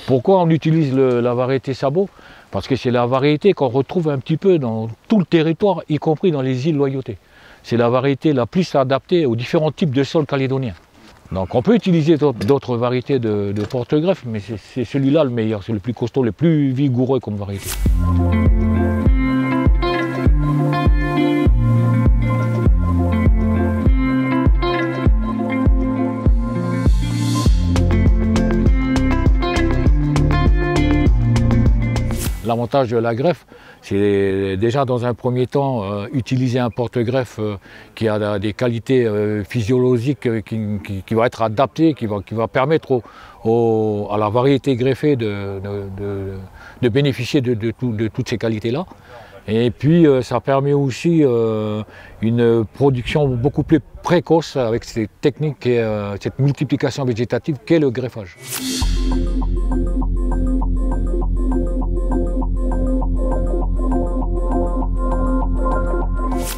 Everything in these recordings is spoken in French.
Pourquoi on utilise la variété Sabot? Parce que c'est la variété qu'on retrouve un petit peu dans tout le territoire, y compris dans les îles Loyauté. C'est la variété la plus adaptée aux différents types de sols calédoniens. Donc on peut utiliser d'autres variétés de porte-greffe, mais c'est celui-là le meilleur, c'est le plus costaud, le plus vigoureux comme variété. L'avantage de la greffe, c'est déjà dans un premier temps utiliser un porte-greffe qui a des qualités physiologiques qui va être adapté, qui va permettre à la variété greffée de bénéficier de toutes ces qualités-là. Et puis ça permet aussi une production beaucoup plus précoce avec cette technique, cette multiplication végétative qu'est le greffage.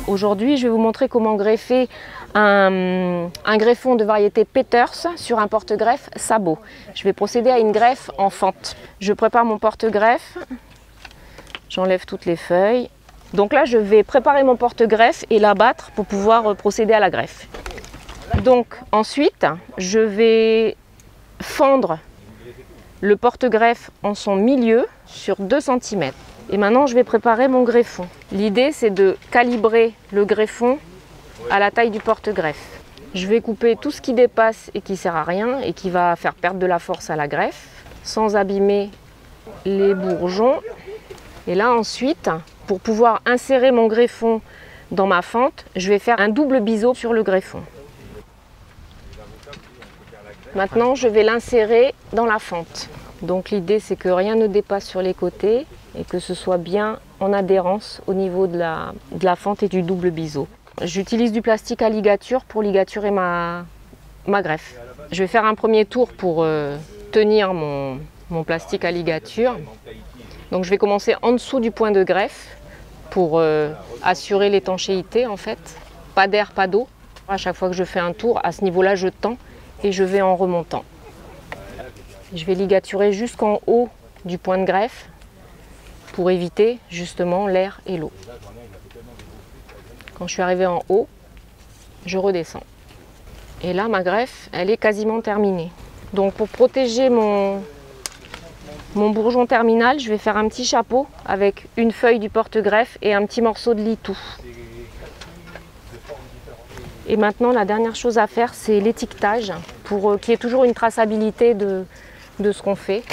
Aujourd'hui, je vais vous montrer comment greffer un greffon de variété Peters sur un porte-greffe Sabot. Je vais procéder à une greffe en fente. Je prépare mon porte-greffe, j'enlève toutes les feuilles. Donc là, je vais préparer mon porte-greffe et l'abattre pour pouvoir procéder à la greffe. Donc ensuite, je vais fendre le porte-greffe en son milieu sur 2 cm. Et maintenant, je vais préparer mon greffon. L'idée, c'est de calibrer le greffon à la taille du porte-greffe. Je vais couper tout ce qui dépasse et qui ne sert à rien et qui va faire perdre de la force à la greffe, sans abîmer les bourgeons. Et là, ensuite, pour pouvoir insérer mon greffon dans ma fente, je vais faire un double biseau sur le greffon. Maintenant, je vais l'insérer dans la fente. Donc l'idée, c'est que rien ne dépasse sur les côtés et que ce soit bien en adhérence au niveau de la fente et du double biseau. J'utilise du plastique à ligature pour ligaturer ma greffe. Je vais faire un premier tour pour tenir mon plastique à ligature. Donc je vais commencer en dessous du point de greffe pour assurer l'étanchéité en fait. Pas d'air, pas d'eau. À chaque fois que je fais un tour, à ce niveau-là, je tends et je vais en remontant. Je vais ligaturer jusqu'en haut du point de greffe pour éviter justement l'air et l'eau. Quand je suis arrivée en haut, je redescends. Et là, ma greffe, elle est quasiment terminée. Donc pour protéger mon bourgeon terminal, je vais faire un petit chapeau avec une feuille du porte-greffe et un petit morceau de litou. Et maintenant, la dernière chose à faire, c'est l'étiquetage pour qu'il y ait toujours une traçabilité de ce qu'on fait.